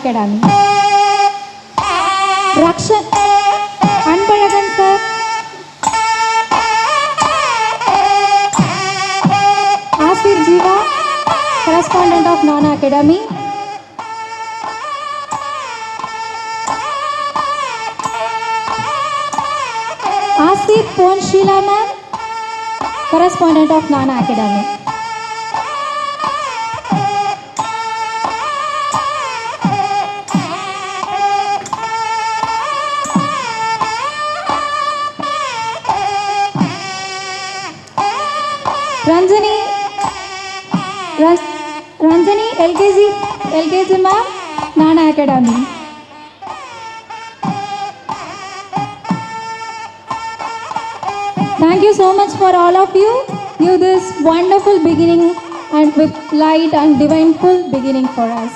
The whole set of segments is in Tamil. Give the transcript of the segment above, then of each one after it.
Academy. Rakshan Anbalagan sir. Asir Jiva, correspondent of Nana Academy. Asir Ponshila ma'am, correspondent of Nana Academy. Ranjani LKG ma'am, Nana Academy. Thank you so much for all of you. You this wonderful beginning and with light and divineful beginning for us.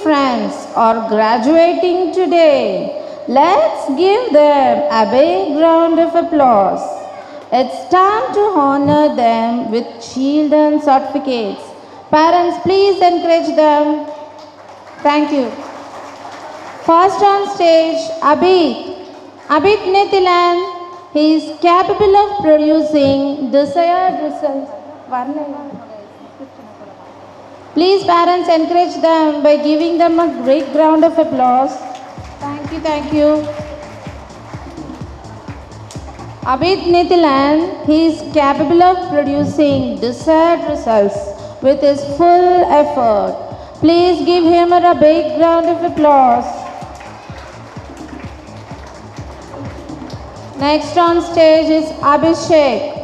Friends are graduating today. Let's give them a big round of applause. It's time to honor them with shield and certificates. Parents, please encourage them. Thank you. First on stage, Abid Nithilan. He is capable of producing desired results. Please parents encourage them by giving them a great round of applause. Thank you. Abid Nithilan, he is capable of producing desired results with his full effort. Please give him a big round of applause. Next on stage is Abhishek.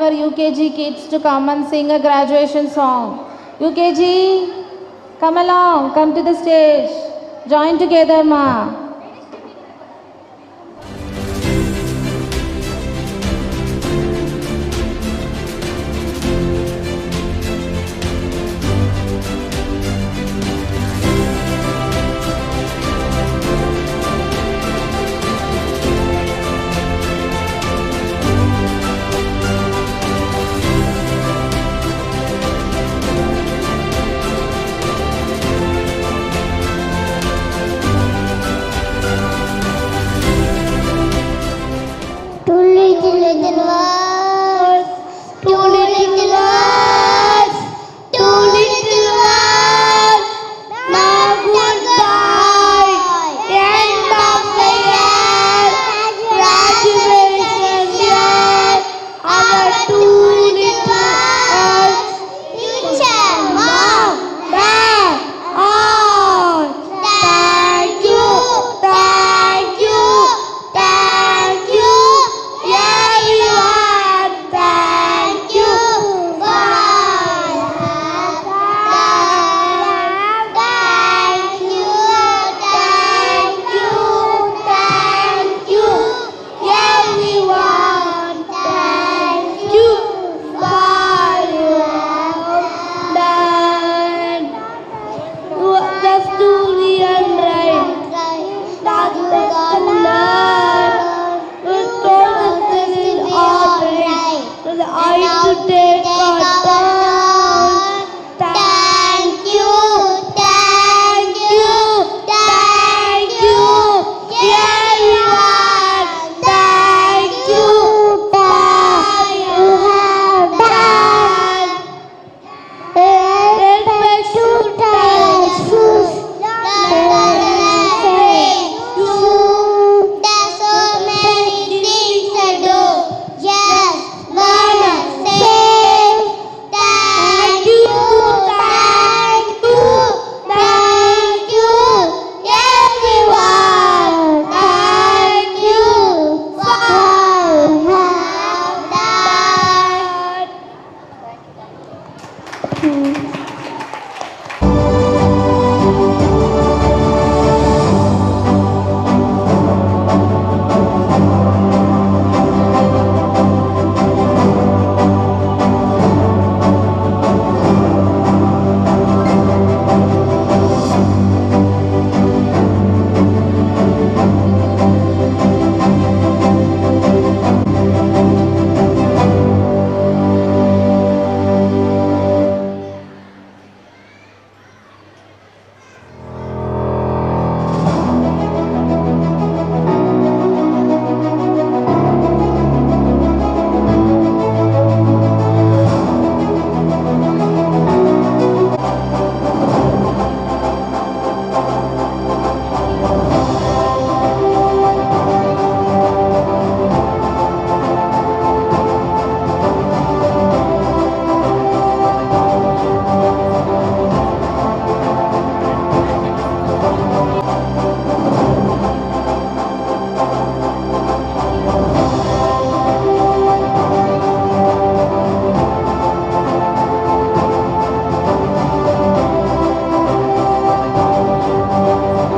our UKG kids to come and sing a graduation song. UKG, come along, come to the stage. Join together, ma.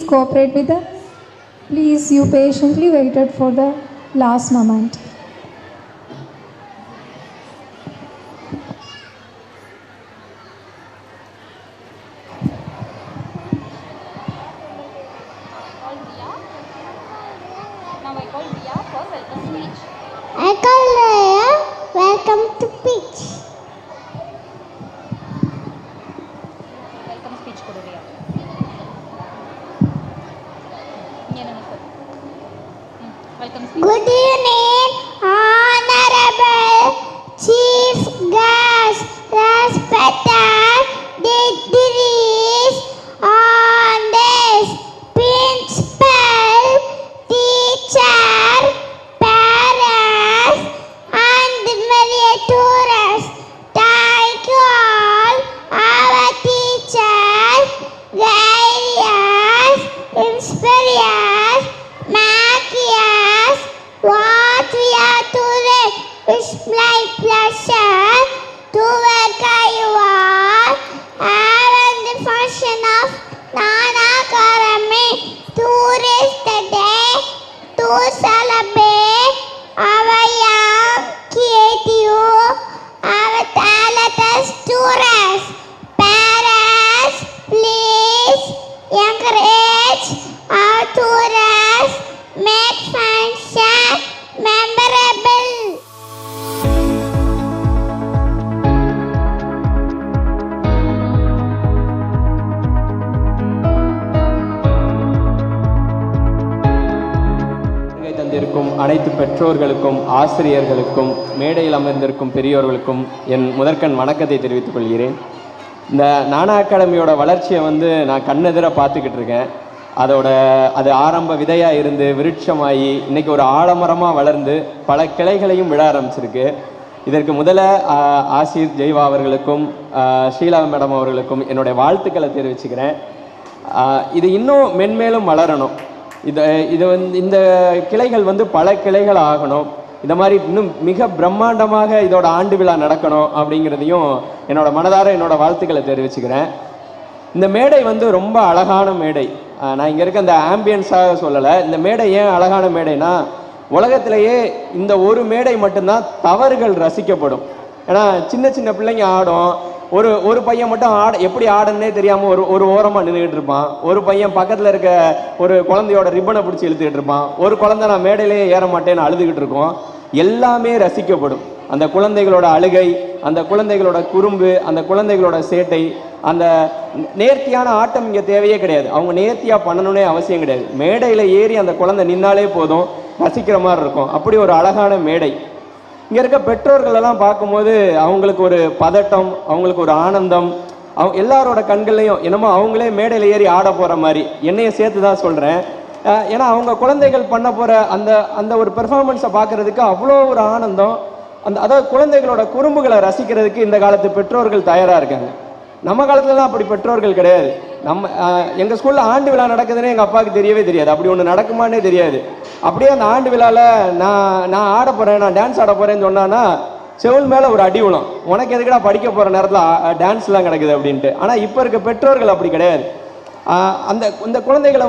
Cooperate with us. Please, you patiently waited for the last moment. I call Raya. Welcome to pitch. Welcome speech kodu Riya. Welcome speech. Good evening, Honorable Chief Guest, respected dignitaries on this principal, teacher, parents, and media tourists. Thank you all, our teachers, guide us, inspire us, make us what we are today. my pleasure to welcome you all. Having the function of Nana Karami Tourist Day to celebrate our young, creative, our talented students. Parents, please encourage our tourists, make function memorable. தந்திருக்கும் அனைத்து பெற்றோர்களுக்கும் ஆசிரியர்களுக்கும் மேடையில் அமர்ந்திருக்கும் பெரியோர்களுக்கும் என் முதற்கண் வணக்கத்தை தெரிவித்துக் கொள்கிறேன். இந்த நானா அகாடமியோட வளர்ச்சியை நான் கண்ணெதிர பார்த்துக்கிட்டு இருக்கேன். அது ஆரம்ப விதையாக இருந்து விருட்சமாகி இன்றைக்கி ஒரு ஆலமரமாக வளர்ந்து பல கிளைகளையும் விட ஆரம்பிச்சிருக்கு. இதற்கு முதல்ல ஆசிர் ஜெய்வா அவர்களுக்கும் ஷீலா மேடம் அவர்களுக்கும் என்னுடைய வாழ்த்துக்களை தெரிவிச்சுக்கிறேன். இது இன்னும் மென்மேலும் வளரணும். இந்த கிளைகள் பல கிளைகள் ஆகணும். இந்த மாதிரி இன்னும் மிக பிரம்மாண்டமாக இதோட ஆண்டு விழா நடக்கணும் அப்படிங்கிறதையும் என்னோட வாழ்த்துக்களை தெரிவிச்சுக்கிறேன். இந்த மேடை ரொம்ப அழகான மேடை. நான் இங்கே இருக்க இந்த ஆம்பியன்ஸாக சொல்லலை. இந்த மேடை ஏன் அழகான மேடைனா, உலகத்திலேயே இந்த ஒரு மேடை மட்டும்தான் தவறுகள் ரசிக்கப்படும். ஏன்னா சின்ன சின்ன பிள்ளைங்க ஆடும். ஒரு பையன் மட்டும் எப்படி ஆடனே தெரியாமல் ஒரு ஓரமாக நின்றுக்கிட்டு இருப்பான். ஒரு பையன் பக்கத்தில் இருக்க ஒரு குழந்தையோட ரிப்பனை பிடிச்சி இழுத்துக்கிட்டு இருப்பான். ஒரு குழந்தை நான் மேடையிலேயே ஏற மாட்டேன்னு அழுதுகிட்டு இருக்கோம். எல்லாமே ரசிக்கப்படும். அந்த குழந்தைகளோட அழுகை, அந்த குழந்தைகளோட குறும்பு, அந்த குழந்தைகளோட சேட்டை, அந்த நேர்த்தியான ஆட்டம் இங்கே தேவையே கிடையாது. அவங்க நேர்த்தியாக பண்ணணுன்னே அவசியம் கிடையாது. மேடையில் ஏறி அந்த குழந்தை நின்னாலே போதும், ரசிக்கிற மாதிரி இருக்கும். அப்படி ஒரு அழகான மேடை. இங்கே இருக்க பெற்றோர்களெல்லாம் பார்க்கும்போது அவங்களுக்கு ஒரு பதட்டம், அவங்களுக்கு ஒரு ஆனந்தம். எல்லாரோட கண்கள்லையும் என்னமோ அவங்களே மேடையில் ஏறி ஆட போகிற மாதிரி, என்னையும் சேர்த்து தான் சொல்கிறேன். ஏன்னா அவங்க குழந்தைகள் பண்ண போகிற அந்த ஒரு பெர்ஃபார்மன்ஸை பார்க்குறதுக்கு அவ்வளோ ஒரு ஆனந்தம். அதாவது குழந்தைகளோட குறும்புகளை ரசிக்கிறதுக்கு இந்த காலத்து பெற்றோர்கள் தயாராக இருக்காங்க. நம்ம காலத்துலலாம் அப்படி பெற்றோர்கள் கிடையாது. எங்கள் ஸ்கூலில் ஆண்டு விழா நடக்குதுன்னு எங்கள் அப்பாவுக்கு தெரியவே தெரியாது. அப்படி ஒன்று நடக்குமானே தெரியாது. அப்படியே அந்த ஆண்டு விழாவில் நான் ஆட போகிறேன், நான் டான்ஸ் ஆட போகிறேன்னு சொன்னான்னா செவில் மேலே ஒரு அடி விழும். உனக்கு எதுக்கடா படிக்க போகிற நேரத்தில் டான்ஸ்லாம் கிடக்குது அப்படின்ட்டு. ஆனால் இப்போ இருக்க பெற்றோர்கள் அப்படி கிடையாது. இந்த குழந்தைகளை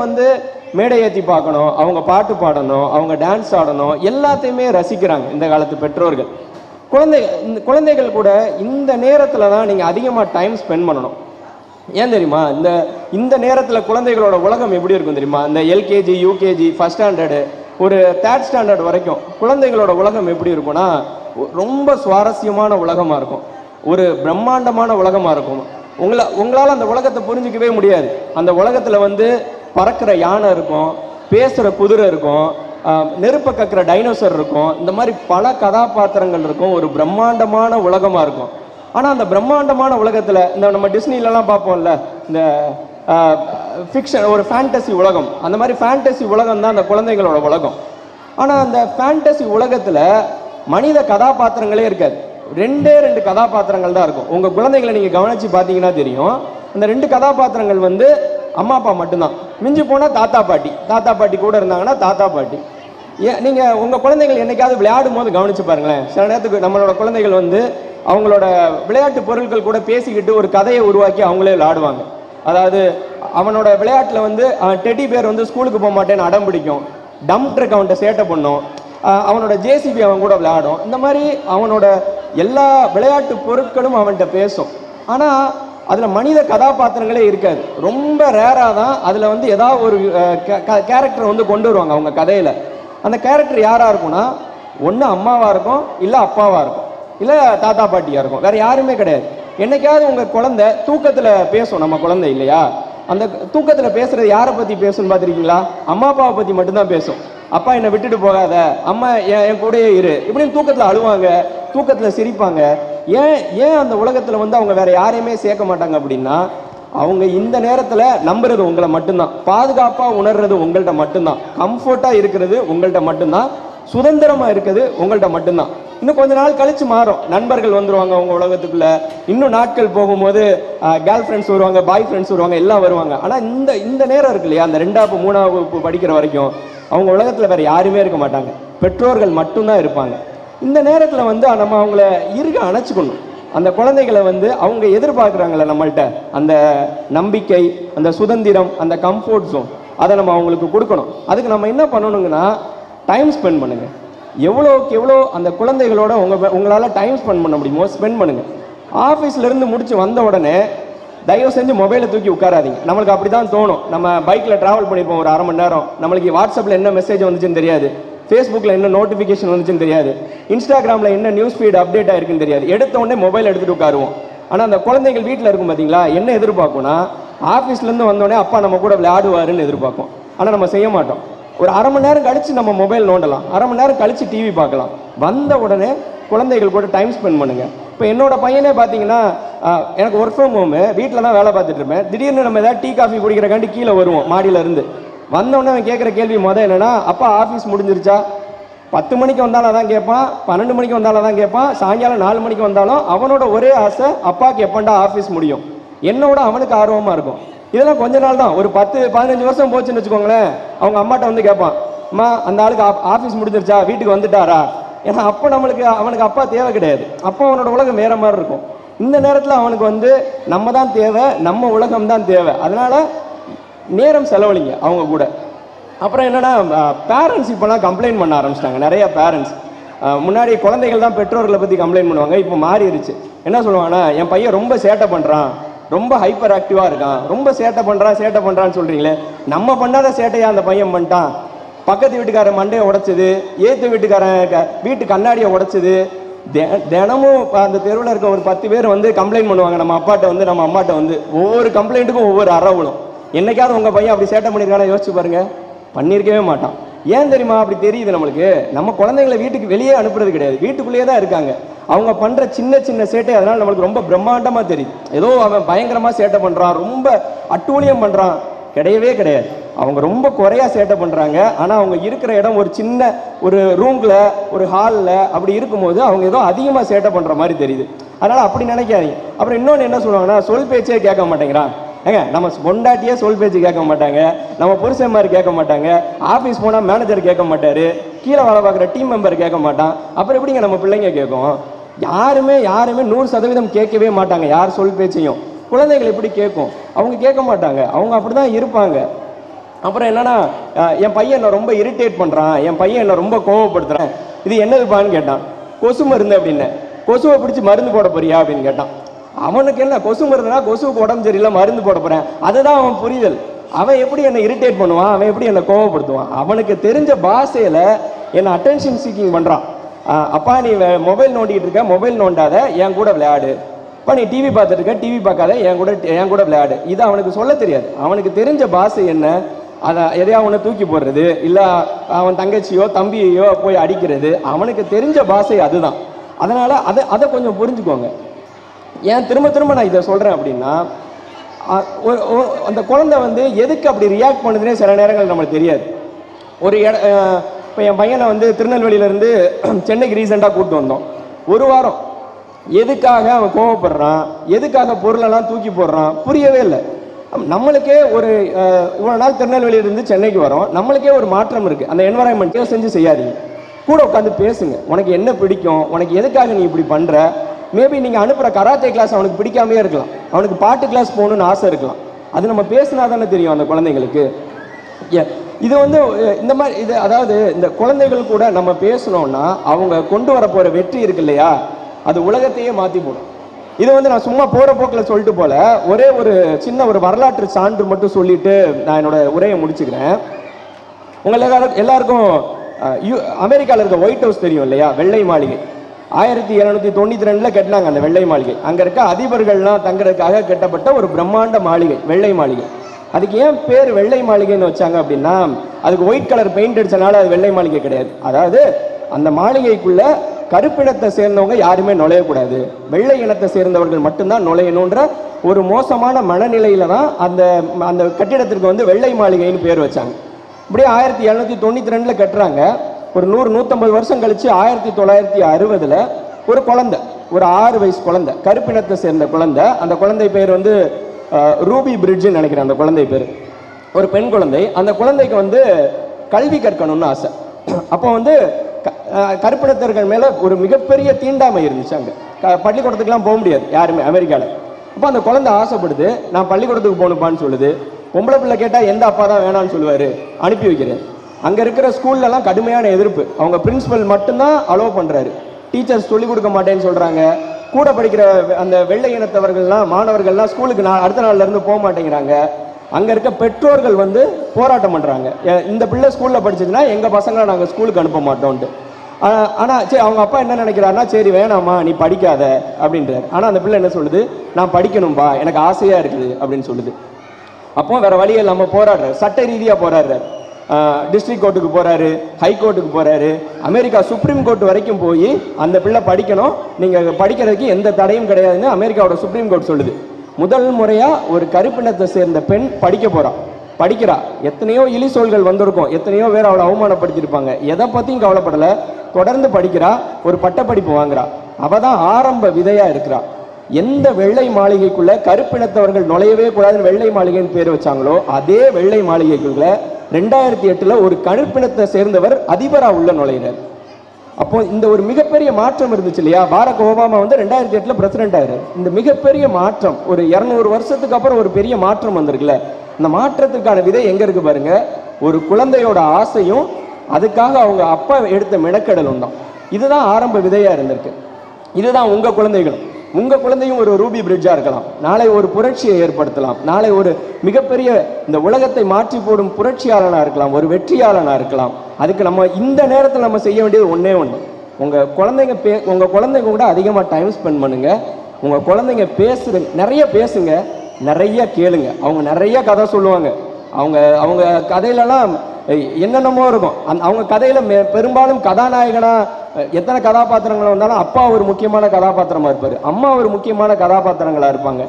மேடை ஏற்றி பார்க்கணும், அவங்க பாட்டு பாடணும், அவங்க டான்ஸ் ஆடணும், எல்லாத்தையுமே ரசிக்கிறாங்க இந்த காலத்து பெற்றோர்கள். குழந்தைகள் கூட இந்த நேரத்தில் தான் நீங்கள் அதிகமாக டைம் ஸ்பெண்ட் பண்ணணும். ஏன் தெரியுமா? இந்த நேரத்தில் குழந்தைகளோட உலகம் எப்படி இருக்கும் தெரியுமா? இந்த எல்கேஜி, யூகேஜி, ஃபஸ்ட் ஸ்டாண்டர்டு, ஒரு தேர்ட் ஸ்டாண்டர்ட் வரைக்கும் குழந்தைகளோட உலகம் எப்படி இருக்கும்னா ரொம்ப சுவாரஸ்யமான உலகமாக இருக்கும். ஒரு பிரம்மாண்டமான உலகமாக இருக்கும். உங்களால் அந்த உலகத்தை புரிஞ்சிக்கவே முடியாது. அந்த உலகத்தில் பறக்கிற யானை இருக்கும், பேசுகிற குதிரை இருக்கும், நெருப்பை கக்கிற டைனோசர் இருக்கும். இந்த மாதிரி பல கதாபாத்திரங்கள் இருக்கும். ஒரு பிரம்மாண்டமான உலகமாக இருக்கும். ஆனால் அந்த பிரம்மாண்டமான உலகத்தில் நம்ம டிஸ்னிலலாம் பார்ப்போம்ல, இந்த ஃபிக்ஷன், ஒரு ஃபேண்டசி உலகம். அந்த மாதிரி ஃபேண்டசி உலகம் தான் அந்த குழந்தைகளோட உலகம். ஆனால் அந்த ஃபேண்டசி உலகத்தில் மனித கதாபாத்திரங்களே இருக்காது. ரெண்டு கதாபாத்திரங்கள் தான் இருக்கும். உங்கள் குழந்தைகளை நீங்கள் கவனித்து பார்த்தீங்கன்னா தெரியும். அந்த 2 கதாபாத்திரங்கள் அம்மா அப்பா மட்டும்தான். மிஞ்சி போனால் தாத்தா பாட்டி கூட இருந்தாங்கன்னா தாத்தா பாட்டி. நீங்கள் உங்கள் குழந்தைகள் என்னைக்காவது விளையாடும் போது கவனித்து பாருங்களேன். சில நேரத்துக்கு நம்மளோட குழந்தைகள் அவங்களோட விளையாட்டு பொருட்கள் கூட பேசிக்கிட்டு ஒரு கதையை உருவாக்கி அவங்களே விளையாடுவாங்க. அதாவது அவனோட விளையாட்டில் டெடி பேர் ஸ்கூலுக்கு போக மாட்டேன்னு அடம் பிடிக்கும். டம்ப் ட்ரக் அவன்கிட்ட சேட்டை பண்ணும். அவனோட ஜேசிபி அவன் கூட விளையாடும். இந்த மாதிரி அவனோட எல்லா விளையாட்டு பொருட்களும் அவன்கிட்ட பேசும். ஆனால் அதில் மனித கதாபாத்திரங்களே இருக்காது. ரொம்ப ரேராக தான் அதில் ஏதாவது ஒரு கேரக்டர் கொண்டு வருவாங்க அவங்க கதையில். அந்த கேரக்டர் யாராக இருக்கும்னா ஒன்று அம்மாவாக இருக்கும், இல்லை அப்பாவாக இருக்கும், இல்லை தாத்தா பாட்டியாக இருக்கும். வேறு யாருமே கிடையாது. என்னைக்காவது உங்கள் குழந்தை தூக்கத்தில் பேசும். நம்ம குழந்தை இல்லையா, அந்த தூக்கத்தில் பேசுகிறது யாரை பற்றி பேசுன்னு பார்த்துருக்கீங்களா? அம்மா அப்பாவை பற்றி மட்டும்தான் பேசும். அப்பா என்னை விட்டுட்டு போகாத, அம்மா என் கூடயே இரு, இப்படின்னு தூக்கத்தில் அழுவாங்க, தூக்கத்தில் சிரிப்பாங்க. ஏன் அந்த உலகத்தில் அவங்க வேற யாரையுமே சேர்க்க மாட்டாங்க அப்படின்னா, அவங்க இந்த நேரத்தில் நம்புறது உங்களை மட்டும்தான், பாதுகாப்பாக உணர்றது உங்கள்கிட்ட மட்டும்தான், கம்ஃபர்ட்டாக இருக்கிறது உங்கள்கிட்ட மட்டும்தான், சுதந்திரமாக இருக்குது உங்கள்கிட்ட மட்டும்தான். இன்னும் கொஞ்ச நாள் கழிச்சு மாறும். நண்பர்கள் வந்துருவாங்க அவங்க உலகத்துக்குள்ள. இன்னும் நாட்கள் போகும்போது கேர்ள் ஃப்ரெண்ட்ஸ் வருவாங்க, பாய் ஃப்ரெண்ட்ஸ் வருவாங்க, எல்லாம் வருவாங்க. ஆனால் இந்த நேரம் இருக்கு இல்லையா, அந்த 2ஆம் 3ஆம் வகுப்பு படிக்கிற வரைக்கும் அவங்க உலகத்தில் வேற யாருமே இருக்க மாட்டாங்க. பெற்றோர்கள் மட்டும்தான் இருப்பாங்க. இந்த நேரத்தில் வந்து நம்ம அவங்கள இறுக அணைச்சிக்கணும். அந்த குழந்தைகளை வந்து அவங்க எதிர்பார்க்குறாங்களே நம்மள்கிட்ட அந்த நம்பிக்கை, அந்த சுதந்திரம், அந்த கம்ஃபர்ட் ஜோன், அதை நம்ம அவங்களுக்கு கொடுக்கணும். அதுக்கு நம்ம என்ன பண்ணணுங்கன்னா டைம் ஸ்பெண்ட் பண்ணுங்கள். எவ்வளோக்கு எவ்வளோ அந்த குழந்தைகளோட உங்களால் டைம் ஸ்பெண்ட் பண்ண முடியுமோ ஸ்பெண்ட் பண்ணுங்கள். ஆஃபீஸ்லேருந்து முடிச்சு வந்த உடனே தயவு செஞ்சு மொபைலை தூக்கி உட்காராதீங்க. நம்மளுக்கு அப்படி தான் தோணும். நம்ம பைக்கில் ட்ராவல் பண்ணியிருப்போம் ஒரு 1/2 மணி நேரம், நம்மளுக்கு வாட்ஸ்அப்பில் என்ன மெசேஜ் வந்துச்சுன்னு தெரியாது, ஃபேஸ்புக்கில் என்ன நோட்டிஃபிகேஷன் வந்துச்சுன்னு தெரியாது, இன்ஸ்டாகிராமில் என்ன நியூஸ் ஃபீட் அப்டேட் ஆயிருக்குன்னு தெரியாது. எடுத்த உடனே மொபைல் எடுத்துகிட்டு உட்காருவோம். ஆனால் அந்த குழந்தைகள் வீட்டில் இருக்கும் பார்த்தீங்களா, என்ன எதிர்பார்க்கும்னா ஆஃபீஸ்லேருந்து வந்தோடனே அப்பா நம்ம கூட விளையாடுவாருன்னு எதிர்பார்க்கும். ஆனால் நம்ம செய்ய மாட்டோம். ஒரு 1/2 மணி நேரம் கழித்து நம்ம மொபைல் நோண்டலாம், 1/2 மணி நேரம் கழித்து டிவி பார்க்கலாம். வந்த உடனே குழந்தைகள் கூட டைம் ஸ்பெண்ட் பண்ணுங்கள். இப்போ என்னோட பையனே பார்த்தீங்கன்னா எனக்கு ஒர்க் ஃப்ரம் ஹோமு, வீட்டில் தான் வேலை பார்த்துட்டு இருப்பேன். திடீர்னு நம்ம ஏதாவது டீ காஃபி குடிக்கிறக்காண்டி கீழே வருவோம் மாடியிலேருந்து. வந்தோடனே அவன் கேட்குற கேள்வி என்னென்னா, அப்பா ஆஃபீஸ் முடிஞ்சிருச்சா? 10 மணிக்கு வந்தாலும் அதான் கேட்பான், 12 மணிக்கு வந்தாலும் தான் கேட்பான், சாயங்காலம் 4 மணிக்கு வந்தாலும் அவனோட ஒரே ஆசை அப்பாவுக்கு எப்பண்டா ஆஃபீஸ் முடியும். என்னோட அவனுக்கு ஆர்வமாக இருக்கும். இதெல்லாம் கொஞ்ச நாள் தான், ஒரு 10-15 வருஷம் போச்சுன்னு வச்சுக்கோங்களேன். அவங்க அம்மாட்ட வந்து கேட்பான், அம்மா அந்த ஆளுக்கு ஆஃபீஸ் முடிஞ்சிருச்சா, வீட்டுக்கு வந்துட்டாரா? ஏன்னா அப்போ அவனுக்கு அப்பா தேவை கிடையாது. அப்போ அவனோட உலகம் வேற மாதிரி இருக்கும். இந்த நேரத்தில் அவனுக்கு வந்து நம்ம தான் தேவை, நம்ம உலகம் தான் தேவை. அதனால நேரம் செலவழிங்க அவங்க கூட. அப்புறம் என்னன்னா, பேரண்ட்ஸ் இப்போலாம் கம்ப்ளைண்ட் பண்ண ஆரம்பிச்சிட்டாங்க. நிறைய பேரண்ட்ஸ் முன்னாடி குழந்தைகள் தான் பெற்றோர்களை பற்றி கம்ப்ளைண்ட் பண்ணுவாங்க, இப்போ மாறிடுச்சு. என்ன சொல்லுவாங்கன்னா, என் பையன் ரொம்ப சேட்டை பண்ணுறான், ரொம்ப ஹைப்பர் ஆக்டிவாக இருக்கான், ரொம்ப சேட்டை பண்ணுறான்னு சொல்கிறீங்களே, நம்ம பண்ணாத சேட்டையாக அந்த பையன் பண்ணிட்டான். பக்கத்து வீட்டுக்காரன் மண்டையை உடைச்சது, ஏற்று வீட்டுக்காரன் வீட்டு கண்ணாடியை உடைச்சது, தினமும் அந்த தெருவில் இருக்க ஒரு 10 பேர் வந்து கம்ப்ளைண்ட் பண்ணுவாங்க நம்ம அப்பாட்ட வந்து, நம்ம அம்மாட்ட வந்து. ஒவ்வொரு கம்ப்ளைண்ட்டுக்கும் ஒவ்வொரு அறவுளும். என்னைக்காவது உங்கள் பையன் அப்படி சேட்டை பண்ணியிருக்கானா யோசிச்சு பாருங்க. பண்ணியிருக்கவே மாட்டான். ஏன் தெரியுமா அப்படி தெரியுது நம்மளுக்கு? நம்ம குழந்தைங்களை வீட்டுக்கு வெளியே அனுப்புறது கிடையாது, வீட்டுக்குள்ளேயே தான் இருக்காங்க. அவங்க பண்ணுற சின்ன சின்ன சேட்டை அதனால் நம்மளுக்கு ரொம்ப பிரம்மாண்டமாக தெரியுது. ஏதோ அவன் பயங்கரமாக சேட்டை பண்ணுறான், ரொம்ப அட்டூழியம் பண்ணுறான். கிடையவே கிடையாது. அவங்க ரொம்ப குறையா சேட்டை பண்ணுறாங்க. ஆனால் அவங்க இருக்கிற இடம் ஒரு சின்ன ஒரு ரூமில், ஒரு ஹாலில் அப்படி இருக்கும்போது அவங்க ஏதோ அதிகமாக சேட்டை பண்ணுற மாதிரி தெரியுது. அதனால் அப்படி நினைக்காதீங்க. அப்புறம் இன்னொன்று என்ன சொல்லுவாங்கன்னா, சொல் பேச்சே கேட்க மாட்டேங்கிறான். ஏங்க, நம்ம பொண்டாட்டியே சொல் பேச்சு கேட்க மாட்டாங்க, நம்ம புருஷன் மாதிரி கேட்க மாட்டாங்க, ஆஃபீஸ் போனால் மேனேஜர் கேட்க மாட்டார், கீழே வேலை பார்க்குற டீம் மெம்பர் கேட்க மாட்டான். அப்புறம் எப்படிங்க நம்ம பிள்ளைங்க கேட்கும்? யாருமே 100% கேட்கவே மாட்டாங்க யார் சொல் பேச்சையும். குழந்தைகள் எப்படி கேட்கும்? அவங்க கேட்க மாட்டாங்க, அவங்க அப்படி தான் இருப்பாங்க. அப்புறம் என்னன்னா, என் பையன் என்னை ரொம்ப இரிட்டேட் பண்ணுறான், என் பையன் என்னை ரொம்ப கோவப்படுத்துறான், இது என்னதுப்பான்னு கேட்டான். கொசு மருந்து அப்படின்னு. கொசுவை பிடிச்சி மருந்து போட போறியா அப்படின்னு கேட்டான். அவனுக்கு என்ன, கொசு மருந்துனா கொசுவுக்கு உடம்பு சரியில்லை மருந்து போட போகிறேன், அதுதான் அவன் புரிதல். அவன் எப்படி என்னை இரிட்டேட் பண்ணுவான், அவன் எப்படி என்னை கோவப்படுத்துவான்? அவனுக்கு தெரிஞ்ச பாஷையில் என்னை அட்டென்ஷன் சீக்கிங் பண்ணுறான். அப்பா நீ மொபைல் நோண்டிக்கிட்டு இருக்க, மொபைல் நோண்டாத, என் கூட விளையாடு. அப்பா நீ டிவி பார்த்துட்டு இருக்க, டிவி பார்க்காத, என் கூட விளையாடு. இது அவனுக்கு சொல்ல தெரியாது. அவனுக்கு தெரிஞ்ச பாஷை என்ன? அதை எதையா அவனை தூக்கி போடுறது, இல்லை அவன் தங்கச்சியோ தம்பியையோ போய் அடிக்கிறது. அவனுக்கு தெரிஞ்ச பாஷை அதுதான். அதனால் அதை கொஞ்சம் புரிஞ்சுக்கோங்க. ஏன் திரும்ப நான் இதை சொல்கிறேன் அப்படின்னா, அந்த குழந்தை வந்து எதுக்கு அப்படி ரியாக்ட் பண்ணுதுன்னே சில நேரங்கள் நம்மளுக்கு தெரியாது. ஒரு இப்போ என் பையனை வந்து திருநெல்வேலியிலேருந்து சென்னைக்கு ரீசெண்டாக கூப்பிட்டு வந்தோம். ஒரு வாரம் எதுக்காக அவன் கோவப்படுறான், எதுக்காக பொருளெல்லாம் தூக்கி போடுறான் புரியவே இல்லை. நம்மளுக்கே ஒரு இவ்வளோ நாள் திருநெல்வேலியிலிருந்து சென்னைக்கு வரோம், நம்மளுக்கே ஒரு மாற்றம் இருக்குது. அந்த என்வரான்மெண்ட்டே செஞ்சு செய்யாதீங்க, கூட உட்காந்து பேசுங்க. உனக்கு என்ன பிடிக்கும், உனக்கு எதுக்காக நீ இப்படி பண்ணுற? மேபி நீங்கள் அனுப்புகிற கராத்தே கிளாஸ் அவனுக்கு பிடிக்காமே இருக்கலாம், அவனுக்கு பாட்டு கிளாஸ் போகணுன்னு ஆசை இருக்கலாம். அது நம்ம பேசினா தானே தெரியும் அந்த குழந்தைங்களுக்கு. இது வந்து இந்த மாதிரி இது, அதாவது இந்த குழந்தைகள் கூட நம்ம பேசணும்னா அவங்க கொண்டு வர போகிற வெற்றி இருக்கு இல்லையா, அது உலகத்தையே மாற்றி போடும். இது வந்து நான் சும்மா போகிற போக்கில் சொல்லிட்டு போல, ஒரே ஒரு சின்ன ஒரு வரலாற்று சான்று மட்டும் சொல்லிட்டு நான் என்னோட உரையை முடிச்சுக்கிறேன். எல்லாருக்கும் அமெரிக்காவில் இருக்க ஒயிட் ஹவுஸ் தெரியும் இல்லையா, வெள்ளை மாளிகை. 1792 கட்டினாங்க அந்த வெள்ளை மாளிகை. அங்கே இருக்க அதிபர்கள்லாம் தங்குறதுக்காக கட்டப்பட்ட ஒரு பிரம்மாண்ட மாளிகை, வெள்ளை மாளிகை. அதுக்கு ஏன் பேர் வெள்ளை மாளிகைன்னு வச்சாங்க அப்படின்னா, அதுக்கு ஒயிட் கலர் பெயிண்ட் அடிச்சனால அது வெள்ளை மாளிகை கிடையாது. அதாவது அந்த மாளிகைக்குள்ள கருப்பினத்தை சேர்ந்தவங்க யாருமே நுழையக்கூடாது, வெள்ளை இனத்தை சேர்ந்தவர்கள் மட்டும்தான் நுழையணுன்ற ஒரு மோசமான மனநிலையில தான் அந்த கட்டிடத்திற்கு வந்து வெள்ளை மாளிகைன்னு பேர் வச்சாங்க. இப்படியே 1792 கட்டுறாங்க. ஒரு 100-150 வருஷம் கழிச்சு 1960 ஒரு குழந்தை, ஒரு 6 வயசு குழந்தை, கருப்பினத்தை சேர்ந்த குழந்தை. அந்த குழந்தை பேர் வந்து ரூபி பிரிட்ஜ்னு நினைக்கிறேன். அந்த குழந்தை பேர் ஒரு பெண் குழந்தை. அந்த குழந்தைக்கு வந்து கல்வி கற்கணும்னு ஆசை. அப்போ வந்து கருப்பினத்தர்கள் மேலே ஒரு மிகப்பெரிய தீண்டாமை இருந்துச்சு. அங்கே பள்ளிக்கூடத்துக்குலாம் போக முடியாது யாருமே அமெரிக்காவில். அப்போ அந்த குழந்தை ஆசைப்படுது, நான் பள்ளிக்கூடத்துக்கு போகணுப்பான்னு சொல்லுது. பொம்பளை பிள்ளை கேட்டால் எந்த அப்பா தான் வேணான்னு சொல்லுவார், அனுப்பி வைக்கிறேன். அங்கே இருக்கிற ஸ்கூல்லலாம் கடுமையான எதிர்ப்பு. அவங்க பிரின்சிபல் மட்டும்தான் அலோவ் பண்ணுறாரு, டீச்சர்ஸ் சொல்லிக் கொடுக்க மாட்டேன்னு சொல்கிறாங்க. கூட படிக்கிற அந்த வெள்ளை இனத்தவர்கள்லாம் மாணவர்கள்லாம் ஸ்கூலுக்கு அடுத்த நாள்லேருந்து போக மாட்டேங்கிறாங்க. அங்கே இருக்க பெற்றோர்கள் வந்து போராட்டம் பண்ணுறாங்க, இந்த பிள்ளை ஸ்கூலில் படிச்சதுன்னா எங்கள் பசங்களை நாங்கள் ஸ்கூலுக்கு அனுப்ப மாட்டோன்ட்டு. ஆனால் சரி, அவங்க அப்பா என்ன நினைக்கிறாருன்னா, சரி வேணாம்மா நீ படிக்காத அப்படின்றார். ஆனால் அந்த பிள்ளை என்ன சொல்லுது, நான் படிக்கணும்பா, எனக்கு ஆசையாக இருக்குது அப்படின்னு சொல்லுது. அப்போ வேற வழி இல்லாமல் போராடுறாரு, சட்ட ரீதியாக போராடுறாரு. டிஸ்ட்ரிக்ட் கோர்ட்டுக்கு போகிறாரு, ஹை கோர்ட்டுக்கு போகிறாரு, அமெரிக்கா சுப்ரீம் கோர்ட் வரைக்கும் போய் அந்த பிள்ளை படிக்கணும், நீங்கள் படிக்கிறதுக்கு எந்த தடையும் கிடையாதுன்னு அமெரிக்காவோட சுப்ரீம் கோர்ட் சொல்லுது. முதல் முறையாக ஒரு கருப்பினத்தை சேர்ந்த பெண் படிக்க போகிறான், படிக்கிறா. எத்தனையோ இழி சொல்கள் வந்திருக்கும், எத்தனையோ பேர் அவளை அவமானப்படுத்தியிருப்பாங்க, எதை பற்றியும் கவலைப்படலை, தொடர்ந்து படிக்கிறா, ஒரு பட்டப்படிப்பு வாங்குறா. அவள் தான் ஆரம்ப விதையாக இருக்கிறா. எந்த வெள்ளை மாளிகைக்குள்ள கருப்பினத்தவர்கள் நுழையவே கூடாதுன்னு வெள்ளை மாளிகைன்னு பேர் வச்சாங்களோ அதே வெள்ளை மாளிகைக்குள்ள 2008 ஒரு கருப்பினத்தை சேர்ந்தவர் அதிபராக உள்ள நுழைகிறார். அப்போ இந்த ஒரு மிகப்பெரிய மாற்றம் இருந்துச்சு இல்லையா. பாரக் ஒபாமா வந்து 2008 பிரசிடென்ட் ஆகிறார். இந்த மிகப்பெரிய மாற்றம் ஒரு 200 வருஷத்துக்கு அப்புறம் ஒரு பெரிய மாற்றம் வந்திருக்குல்ல. இந்த மாற்றத்துக்கான விதை எங்க இருக்கு பாருங்க, ஒரு குழந்தையோட ஆசையும் அதுக்காக அவங்க அப்பா எடுத்த மெனக்கெடலும் தான். இதுதான் ஆரம்ப விதையா இருந்திருக்கு. இதுதான் உங்க குழந்தைகளும். உங்க குழந்தையும் ஒரு ரூபி பிரிட்ஜா இருக்கலாம், நாளை ஒரு புரட்சியை ஏற்படுத்தலாம், நாளை ஒரு மிகப்பெரிய இந்த உலகத்தை மாற்றி போடும் புரட்சியாளனா இருக்கலாம், ஒரு வெற்றியாளனா இருக்கலாம். அதுக்கு நம்ம இந்த நேரத்தில் நம்ம செய்ய வேண்டியது ஒன்னே ஒன்று, உங்க குழந்தைங்க கூட அதிகமாக டைம் ஸ்பெண்ட் பண்ணுங்க. உங்க குழந்தைங்க நிறைய பேசுங்க, நிறைய கேளுங்க. அவங்க நிறைய கதை சொல்லுவாங்க. அவங்க கதையிலலாம் என்னென்னமோ இருக்கும். அவங்க கதையில பெரும்பாலும் கதாநாயகனா எத்தனை கதாபாத்திரங்கள் வந்தாலும் அப்பா ஒரு முக்கியமான கதாபாத்திரமா இருப்பாரு, அம்மா ஒரு முக்கியமான கதாபாத்திரங்களா இருப்பாங்க.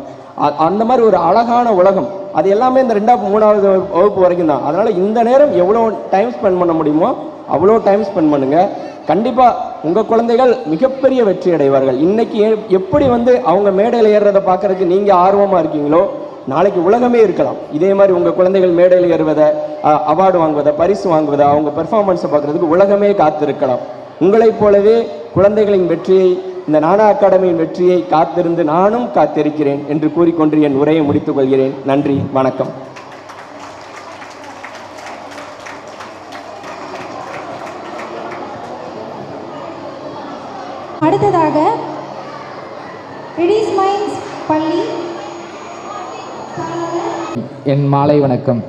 அந்த மாதிரி ஒரு அழகான உலகம். அது எல்லாமே இந்த 2வது 3வது வகுப்பு வரைக்கும் தான். அதனால இந்த நேரம் எவ்வளோ டைம் ஸ்பெண்ட் பண்ண முடியுமோ அவ்வளோ டைம் ஸ்பெண்ட் பண்ணுங்க. கண்டிப்பா உங்க குழந்தைகள் மிகப்பெரிய வெற்றி அடைவார்கள். இன்னைக்கு எப்படி வந்து அவங்க மேடையில் ஏறுறதை பார்க்கறதுக்கு நீங்க ஆர்வமா இருக்கீங்களோ, நாளைக்கு உலகமே இருக்கலாம். இதே மாதிரி உங்க குழந்தைகள் மேடையில் ஏறுவதை, அவார்டு வாங்குவதை, பரிசு வாங்குவதை, அவங்க பெர்ஃபார்மன்ஸை பார்க்கறதுக்கு உலகமே காத்திருக்கலாம். உங்களைப் போலவே குழந்தைகளின் வெற்றியை, இந்த நானா அகாடமியின் வெற்றியை காத்திருந்து நானும் காத்திருக்கிறேன் என்று கூறிக்கொண்டு என் உரையை முடித்துக் கொள்கிறேன். நன்றி, வணக்கம். அடுத்ததாக ரிடிஸ் மைன்ஸ் பள்ளி என் மாலை வணக்கம்.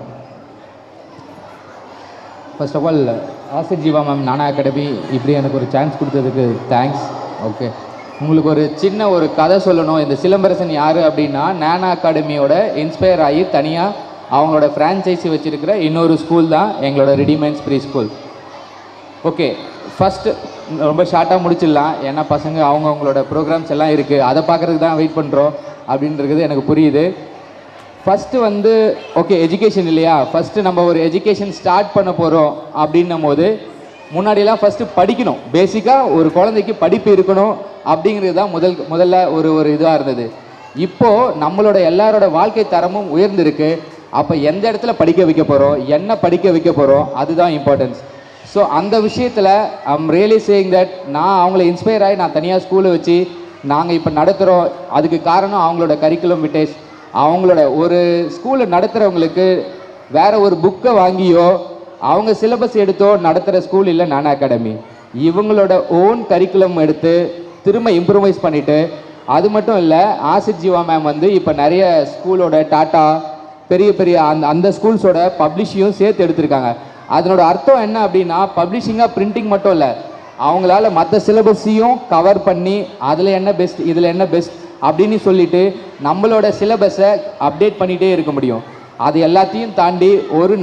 ஃபர்ஸ்ட் ஆஃப் ஆல் ஆசிர் ஜீவா மேம் நானா அகாடமி இப்படி எனக்கு ஒரு சான்ஸ் கொடுத்ததுக்கு தேங்க்ஸ். ஓகே, உங்களுக்கு ஒரு சின்ன ஒரு கதை சொல்லணும். இந்த சிலம்பரசன் யார் அப்படின்னா, நானா அகாடமியோட இன்ஸ்பயர் ஆகி தனியாக அவங்களோட ஃப்ரான்ச்சைஸி வச்சுருக்கிற இன்னொரு ஸ்கூல் தான் எங்களோட ரெடிமைன்ஸ் ப்ரீ ஸ்கூல். ஓகே, ஃபஸ்ட்டு ரொம்ப ஷார்ட்டாக முடிச்சிடலாம், ஏன்னா பசங்க அவங்களோட ப்ரோக்ராம்ஸ் எல்லாம் இருக்குது, அதை பார்க்குறதுக்கு தான் வெயிட் பண்ணுறோம் அப்படின்றது எனக்கு புரியுது. ஃபஸ்ட்டு வந்து ஓகே எஜுகேஷன் இல்லையா, ஃபஸ்ட்டு நம்ம ஒரு எஜுகேஷன் ஸ்டார்ட் பண்ண போகிறோம் அப்படின்னும் போது முன்னாடியெல்லாம் ஃபஸ்ட்டு படிக்கணும். பேசிக்காக ஒரு குழந்தைக்கு படிப்பு இருக்கணும் அப்படிங்கிறது தான் முதல்ல ஒரு இதுவாக இருந்தது. இப்போது நம்மளோட எல்லாரோட வாழ்க்கை தரமும் உயர்ந்திருக்கு. அப்போ எந்த இடத்துல படிக்க வைக்க போகிறோம், என்ன படிக்க வைக்க போகிறோம், அதுதான் இம்பார்ட்டன்ஸ். ஸோ அந்த விஷயத்தில் ஐம் ரியலி சேயிங் தட் நான் அவங்கள இன்ஸ்பயர் ஆகி நான் தனியாக ஸ்கூலை வச்சு நாங்கள் இப்போ நடத்துகிறோம். அதுக்கு காரணம் அவங்களோட கரிக்குலம் விட்டேஸ். அவங்களோட ஒரு ஸ்கூலை நடத்துகிறவங்களுக்கு வேறு ஒரு புக்கை வாங்கியோ அவங்க சிலபஸ் எடுத்தோ நடத்துகிற ஸ்கூல் இல்லை நானா அகாடமி. இவங்களோட ஓன் கரிக்குலம் எடுத்து திரும்ப இம்ப்ரூவைஸ் பண்ணிவிட்டு, அது மட்டும் இல்லை ஆசிர் ஜீவா மேம் வந்து இப்போ நிறைய ஸ்கூலோட டாட்டா பெரிய அந்த ஸ்கூல்ஸோட பப்ளிஷையும் சேர்த்து எடுத்திருக்காங்க. அதனோட அர்த்தம் என்ன அப்படின்னா, பப்ளிஷிங்காக பிரிண்டிங் மட்டும் இல்லை, அவங்களால மற்ற சிலபஸையும் கவர் பண்ணி அதில் என்ன பெஸ்ட் இதில் என்ன பெஸ்ட் அப்படின்னு சொல்லிட்டு நம்மளோட சிலபஸை அப்டேட் பண்ணிகிட்டே இருக்க முடியும். அது எல்லாத்தையும் தாண்டி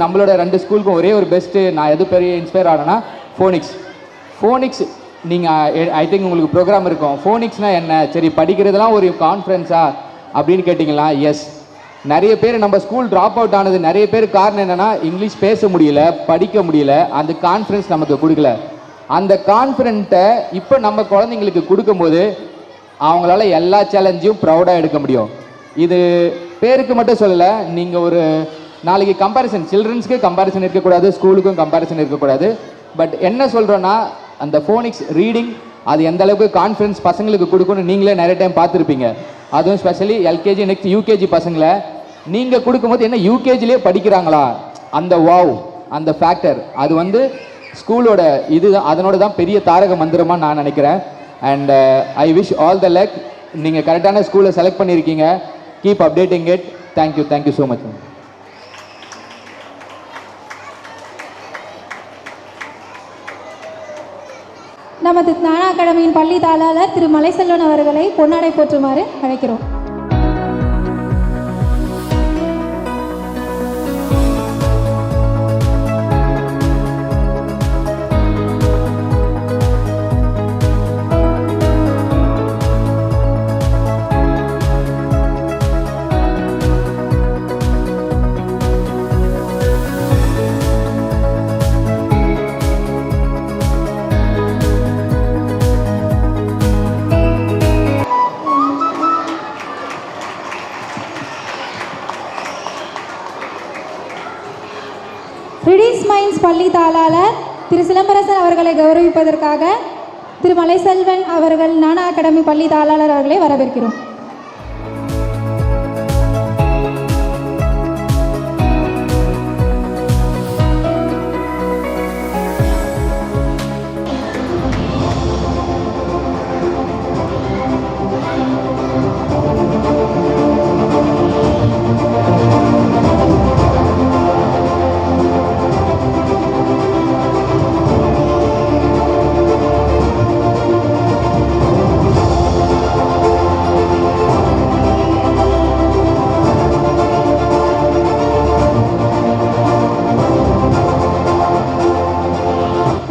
நம்மளோட 2 ஸ்கூலுக்கும் ஒரே ஒரு பெஸ்ட்டு நான் எது பெரிய இன்ஸ்பயர் ஆனேன்னா ஃபோனிக்ஸ். நீங்கள் ஐ திங்க் உங்களுக்கு ப்ரோக்ராம் இருக்கும். ஃபோனிக்ஸ்னால் என்ன, சரி படிக்கிறதுலாம் ஒரு கான்ஃபரன்ஸா அப்படின்னு கேட்டிங்களா, எஸ். நிறைய பேர் நம்ம ஸ்கூல் ட்ராப் அவுட் ஆனது நிறைய பேர் காரணம் என்னென்னா, இங்கிலீஷ் பேச முடியல, படிக்க முடியல, அந்த கான்ஃபரன்ஸ் நமக்கு கொடுக்கல. அந்த கான்ஃபிடென்ட்டை இப்போ நம்ம குழந்தைங்களுக்கு கொடுக்கும்போது அவங்களால எல்லா சேலஞ்சையும் ப்ரௌடாக எடுக்க முடியும். இது பேருக்கு மட்டும் சொல்லலை, நீங்கள் ஒரு நாளைக்கு கம்பேரிசன், சில்ட்ரன்ஸ்க்கு கம்பேரிசன் இருக்கக்கூடாது, ஸ்கூலுக்கும் கம்பேரிசன் இருக்கக்கூடாது. பட் என்ன சொல்கிறோன்னா, அந்த ஃபோனிக்ஸ் ரீடிங் அது எந்த அளவுக்கு கான்ஃபிடன்ஸ் பசங்களுக்கு கொடுக்கணும்னு நீங்களே நிறைய டைம் பார்த்துருப்பீங்க. அதுவும் ஸ்பெஷலி எல்கேஜி நெக்ஸ்ட் யூகேஜி பசங்களை நீங்கள் கொடுக்கும்போது என்ன யூகேஜிலே படிக்கிறாங்களா அந்த வாவ் அந்த ஃபேக்டர் அது வந்து ஸ்கூலோட இது அதனோட தான் பெரிய தாரக மந்திரமாக நான் நினைக்கிறேன். And I wish all the luck. நீங்கள் கரெக்டான ஸ்கூலை செலக்ட் பண்ணியிருக்கீங்க. Keep updating it. Thank you so much. நமது ஞான அகாடமியின் பள்ளி தாளாளர் திரு மலைசெல்வன் அவர்களை பொன்னாடை போற்றுமாறு அழைக்கிறோம். ரிடிஸ் மைன்ஸ் பள்ளி தாளாளர் திரு சிலம்பரசன் அவர்களை கௌரவிப்பதற்காக திரு மலைசெல்வன் அவர்கள் ஞான அகாடமி பள்ளி தாளாளர் அவர்களை வரவேற்கிறோம்.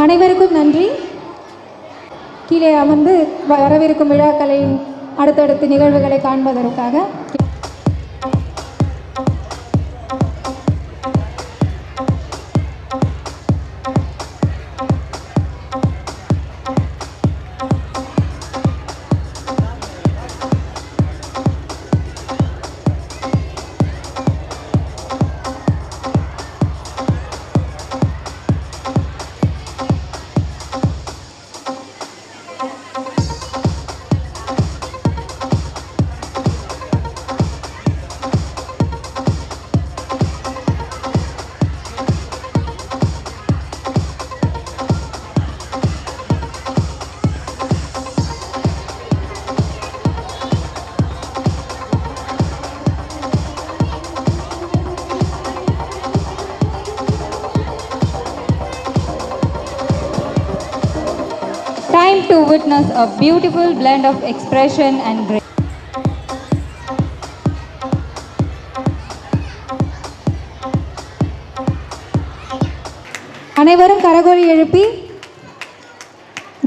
அனைவருக்கும் நன்றி. கீழே அமர்ந்து வரவிருக்கும் விழாக்களின் அடுத்தடுத்த நிகழ்வுகளை காண்பதற்காக time to witness a beautiful blend of expression and grace. அனைவரும் கரகோலி எழுப்பி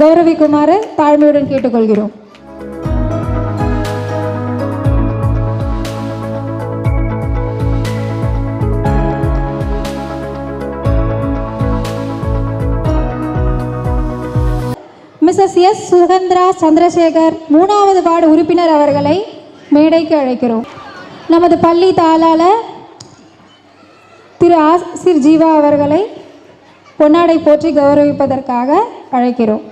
கௌரவிக்குமாறு தாழ்மையுடன் கேட்டுக்கொள்கிறோம். மிஸ்ஸஸ் எஸ் சுகந்திரா சந்திரசேகர் 3வது வார்டு உறுப்பினர் அவர்களை மேடைக்கு அழைக்கிறோம். நமது பள்ளி தாளாளர் திரு ஆசிர் ஜீவா அவர்களை பொன்னாடை போற்றி கௌரவிப்பதற்காக அழைக்கிறோம்.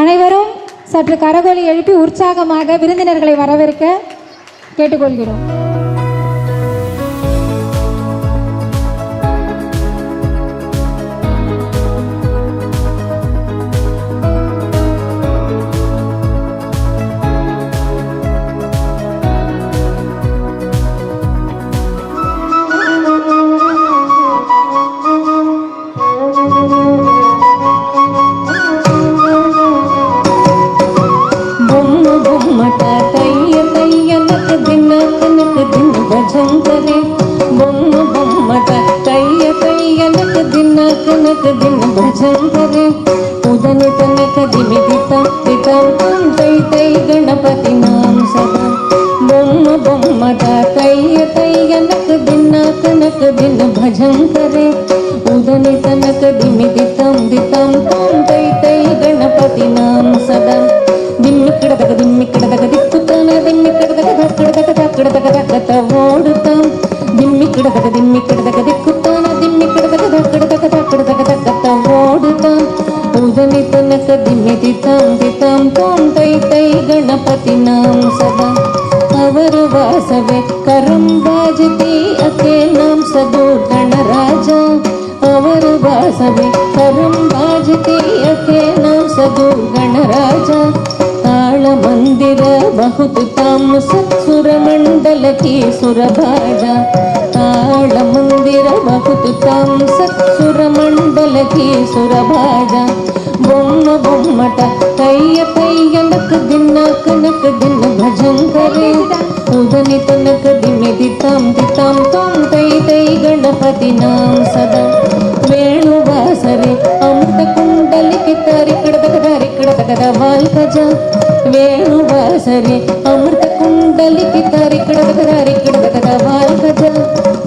அனைவரும் சற்று கரகோலி எழுப்பி உற்சாகமாக விருந்தினர்களை வரவேற்க கேட்டுக்கொள்கிறோம். उदने तनक दिमिदितं दितं तै तै गणपति नाम सदा बोम बोम तैय नक दिन भजन करे उदने तनक दिमिदितं दितं तै तै गणपति नाम सदा दिम्मिक्कड़दक दिక్కుतान दिम्मिक्कड़दक धक्कड़दक ओडुतां दिम्मिक्कड़दक दिక్కుतान दिम्मिक्कड़दक धक्कड़दक ओडुतां उदने तनक गणपति नाम सदा अवर वासवे करम बाजती अके नाम सदो गणराजा अवर वासवे करम बाजती अके नाम सदो गणराजा ताल मंदिर बहुत ताम सत्सुर मंडल की सुरभाजा ताल मंदिर बहुत ताम सत्सुर मंडल की सुरभाजा बोम बोमट तैय तैय नक दिन भजन करे उदनि तनक दिमि दिताम दिताम तम तै तै गणपति नाम सदा वेणुवासरे अमृत कुंडलिके तारिकड़ वाल भजा वेणुवासरे अमृत कुंडलिके तारिकड़ वाल भजा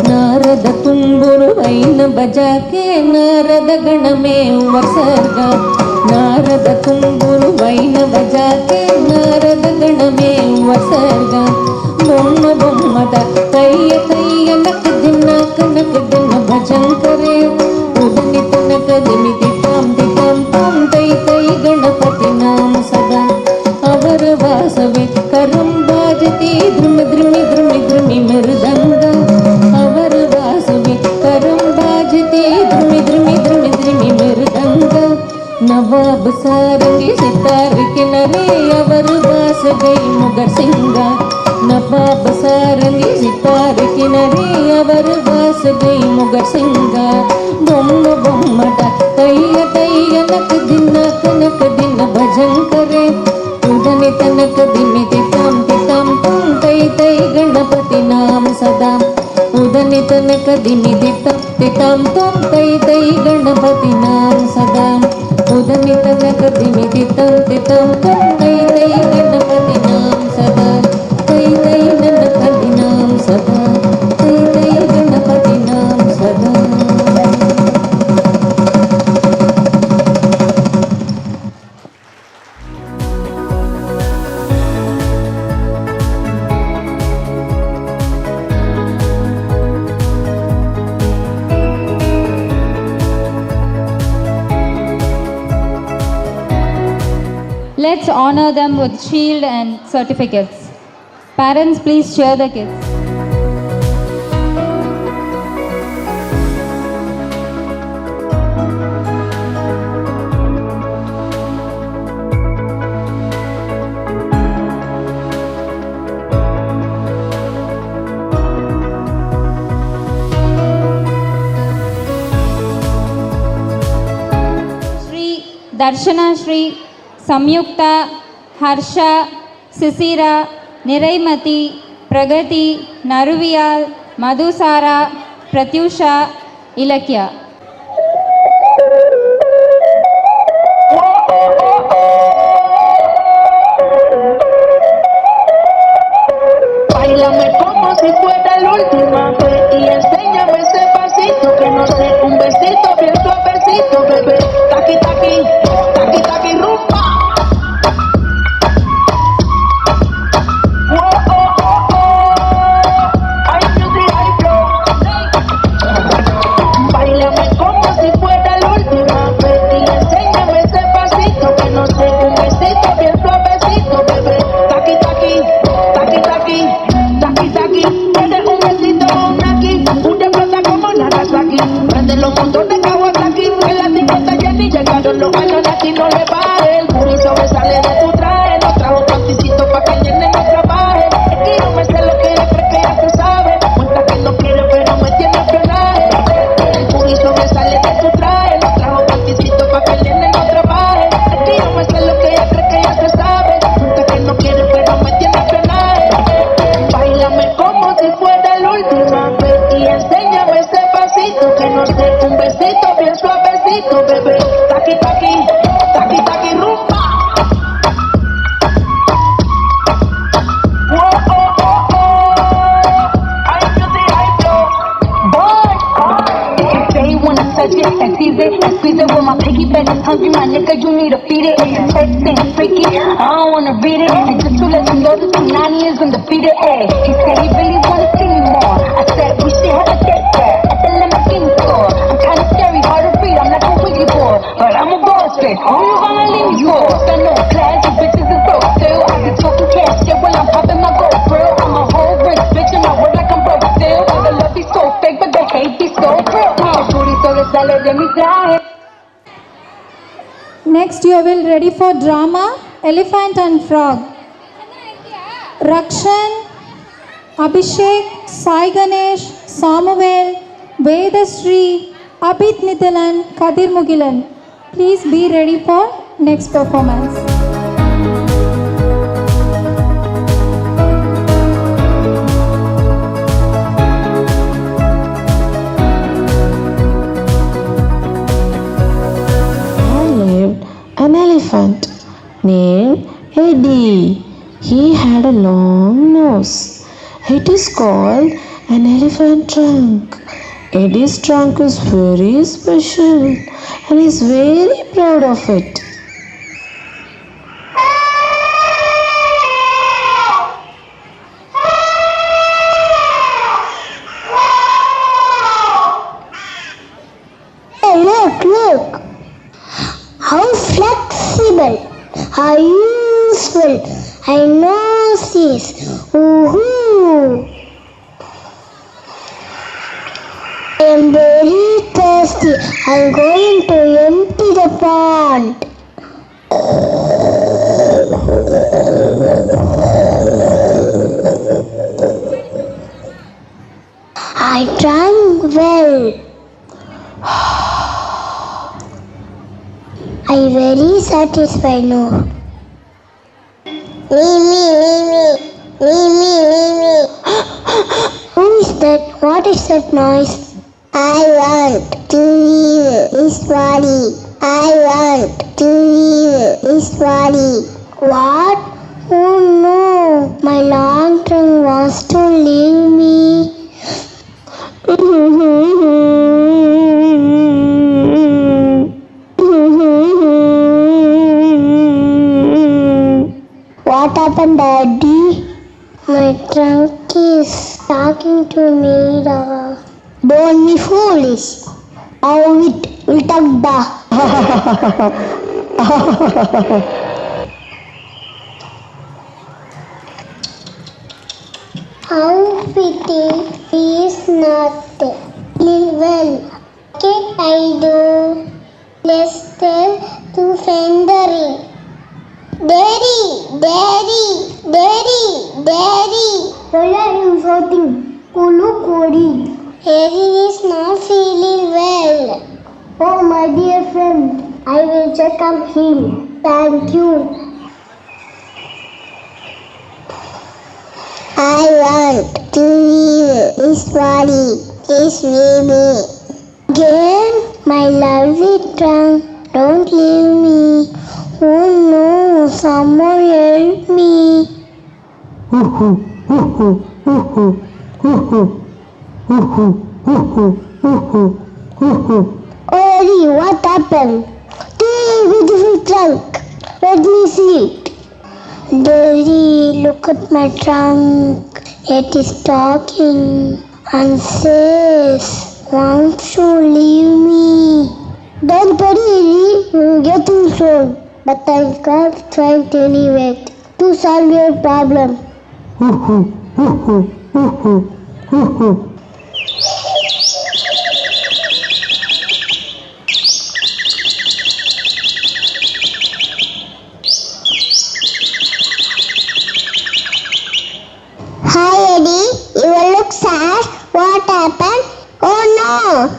नारद तुम्बुरु वैन बजा के नारद गण में वर्सर्गा नारद तुम्बुरु वैन बजा के नारद गण में वर्सर्गा बोम बोमट तैय तैय नक दिन भजन करे उदनि तनक दिमि दिताम तम तै तै गणपति नाम सदा अवर वासवे करम बाजती द्रुमि मृदंगा अवर वासवे करम बाजती द्रुमि मृदंगा नवाब सारंगी सितार किनरे अवर वास गई मुगर सिंगा नवाब सारंगी सितार किनरे अवर वास गई मुगर सिंगा बोम बोमट तैय तैय नक दिन भजन करे उदनि तनक दिमि दिताम तम तै तै गणपति नाम सदा उदनि तनक दिमि दिताम तम तै तै गणपति नाम सदा उदनि तनक दिमि दिताम तम तै तै गणपति नाम सदा तै तै गणपति नाम सदा तै तै गणपति नाम सदा Let's honor them with shield and certificates. Parents, please cheer the kids. Shri Darshana Shri Samyukta, Harsha, Sisira, Niraimati, Pragati, Naruviyal, Madhusara, Pratyusha, Ilakya. Báilame como si fuera la última vez y enséñame ese pasito que no sé, un besito bien suavecito, bebé. Taqui taqui, taqui taqui rumba. Oh, oh, oh, oh. Ay, music, ay, flow. Báilame como si fuera la última vez y enséñame ese pasito que no sé, un besito bien suavecito, bebé. Taqui taqui, taqui taqui. Taki taki, eres un besito aquí, una plata como Nagasaki. Prende los montones de Kawasaki, en la 50 Jenny llegaron los años de aquí no le pare. El puri sobresale de tu traje, nos trajo panticito pa' que el nene no trabaje. Es que yo me sé lo que ella cree que ya se sabe, cuenta que no quiere pero me tiene espionaje. El puri sobresale de tu traje, nos trajo panticito pa' que el nene no trabaje. Es que yo me sé lo que ella cree que ya se sabe, cuenta que no quiere pero me tiene espionaje. Báilame como si fuera la última vez y enséñame ese pasito que no sé, un besito bien suavecito, bebé. Taqui taqui, taqui taqui rumba. Oh, oh, oh, oh. Ay, music, ay, flow. Boy, if you say you wanna touch it and tease it and squeeze it with my piggyback, it's hungry, my nigga, you need to feed it. It's sexy and freaky, I don't wanna read it. And just to let you know that Tsunami is undefeated. Ay, he said he really wanna see me more. I said we should have a date there at the Lamborghini store. I'm kinda scary, hard to read, I'm like a Ouija board, but I'm a boss bitch. Who you gonna leave me for? Got no class, you bitches is broke. Still, I be talking Next, you will ready for drama Elephant and Frog. Rakshan, Abhishek, Sai Ganesh, Samuel, Vedashree, Abhit Nithalan, Kadir Mugilan. Please be ready for next performance. An elephant named Eddie. He had a long nose. It is called an elephant trunk. Eddie's trunk is very special and he is very proud of it. Hey, look! How flexible, how useful. I know this. Woohoo! I am very thirsty. I am going to empty the pond. I drank well. I am very satisfied now. Me. Who is that? What is that noise? I want to leave his body. I want to leave his body. What? Oh no, my long trunk wants to leave me. What happened, Daddy? My trunk is talking to me. Don't be foolish. How it will talk back. How pity he is not well. What can I do? Let's tell to Fendering. Daddy! Why are you shouting? Kulu. Harry is not feeling well. Oh, my dear friend, I will check on him. Thank you. I want to leave his body. Please leave me. Again, my lovely trunk, don't leave me. Oh no, someone help me. Ollie, what happened? Beautiful trunk. Let me see it. Daddy, look at my trunk. It is talking and says, wants to leave me. Don't worry, you will get him soon. But I can't find any way to solve your problem. Hi Eddie, you look sad. What happened? Oh no,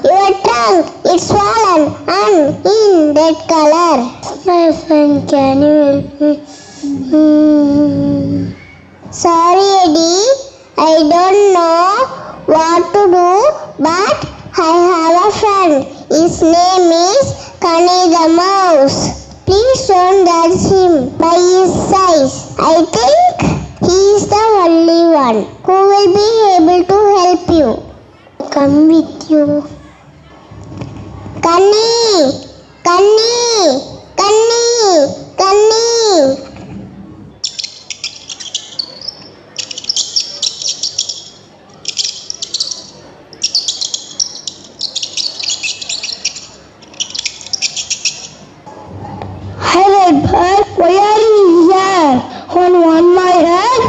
your trunk is swollen and in red color. My friend, can you help me? Sorry Eddie, I don't know what to do, but I have a friend. His name is Connie the Mouse. Please don't judge him by his size. I think he is the only one who will be able to help you. Come with you. Connie! Hi Redbird, why are you here? On my head?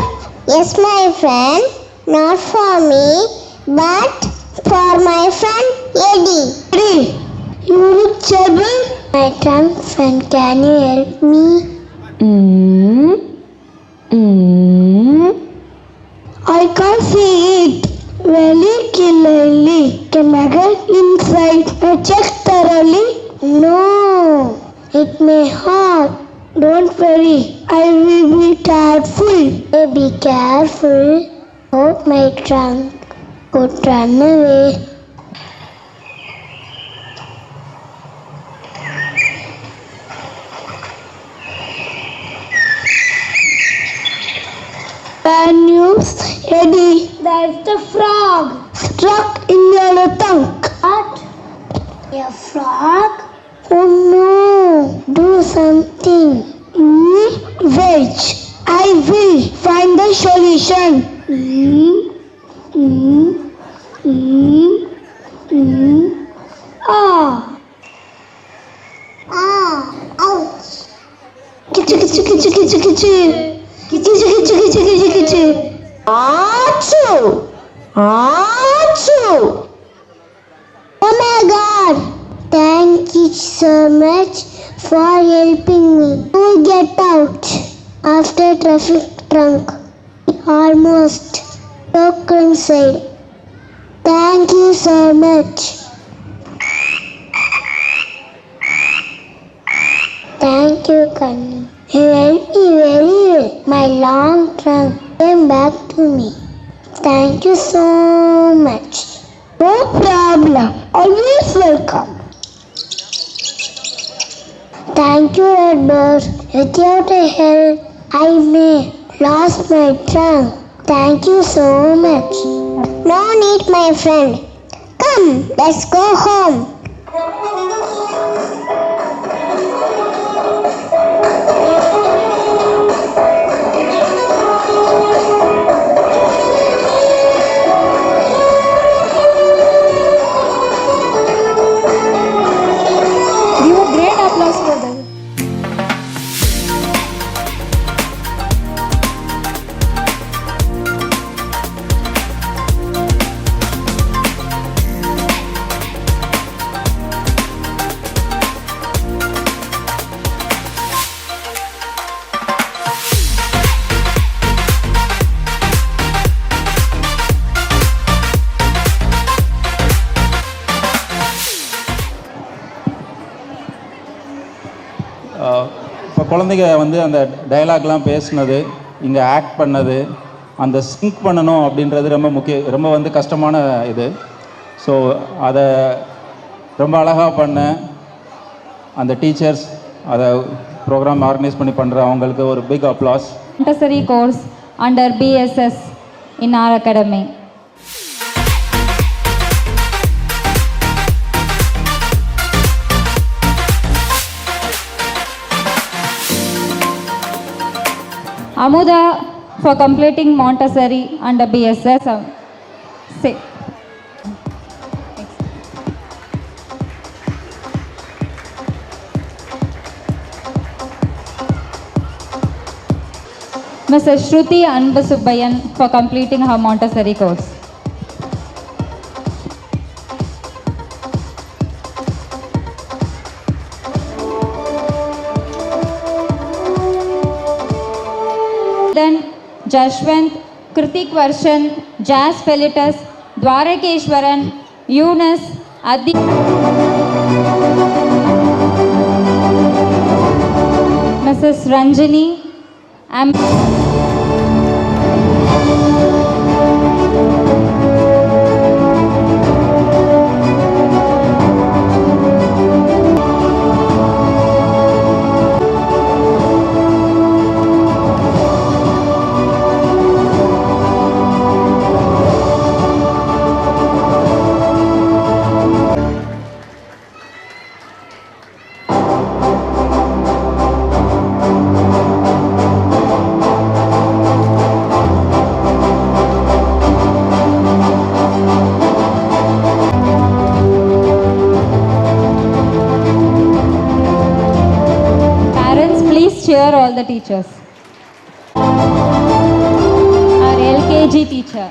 Yes, my friend. Not for me, but for my friend Eddie. Eddie, you look terrible. My trunk friend, can you help me? I can't see it very clearly. Can I get inside and check thoroughly? No, it may hurt. Don't worry, I will be careful. Be careful. Hope my trunk could run away. Bad news, Eddie. There's the frog stuck in your trunk. What? A frog? Oh no! Do something. Wait. I will find the solution. Ouch. Kitchu, kitchu, kitchu, kitchu, kitchu. Kitchu, kitchu, kitchu, kitchu, kitchu. Achoo! Achoo! Oh my God! Thank you so much for helping me to get out after traffic trunk. Almost stuck inside. Thank you so much. Thank you, Kanni. You helped me very well. My long trunk came back to me. Thank you so much. No problem. Always welcome. Thank you, Edward. Without your help, I may lost my trunk. Thank you so much. No need, my friend. Come, let's go home. Give a great applause for them. இப்போ குழந்தைங்க வந்து அந்த டயலாக்லாம் பேசுனது, இங்கே ஆக்ட் பண்ணது, அந்த சிங்க் பண்ணணும் அப்படின்றது ரொம்ப வந்து கஷ்டமான இது. ஸோ அதை ரொம்ப அழகாக பண்ண அந்த டீச்சர்ஸ், அதை ப்ரோக்ராம் ஆர்கனைஸ் பண்ணி பண்ணுற அவங்களுக்கு ஒரு big applause. Montessori course under BSS in our academy. Amuda for completing Montessori under BSS. Say. Mrs. Shruti Anbasubbayan for completing her Montessori course. Then Jashwant, Kritik Varshan, Jazz Felitus, Dwarakeshwaran, Eunice, Adi. Mrs. Ranjini, cheer all the teachers. Our LKG teacher.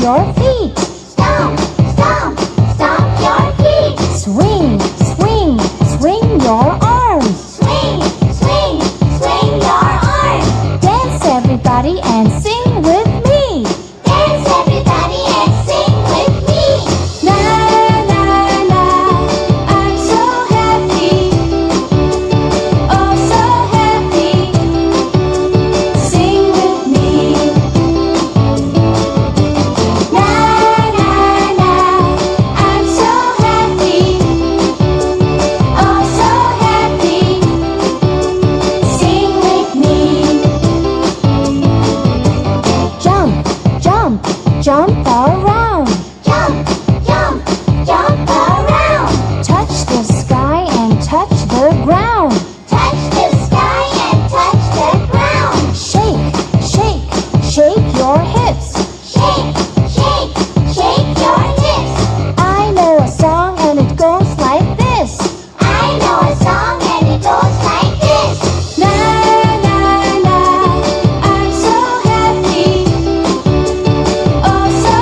your feet. Stomp, stomp, stomp your feet. Swing, swing, swing your arms. Swing, swing, swing your arms. Dance everybody and sing with me. Dance everybody and sing with me. Na na na, I'm so happy. Oh so happy. Sing with me. Na na na, I'm so happy. Oh so happy. Sing with me. Jump, jump, jump around. Jump, jump, jump around. Touch the sky and touch the ground. Touch the sky and touch the ground. Shake, shake, shake your hips. Shake, shake, shake your hips. I know a song and it goes like this. I know a song and it goes like this. Na na na, I'm so happy. Oh so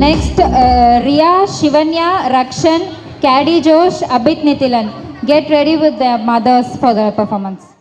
Next, Riya, Shivanya, Rakshan, Caddy Josh, Abhit Nithilan. Get ready with their mothers for the performance.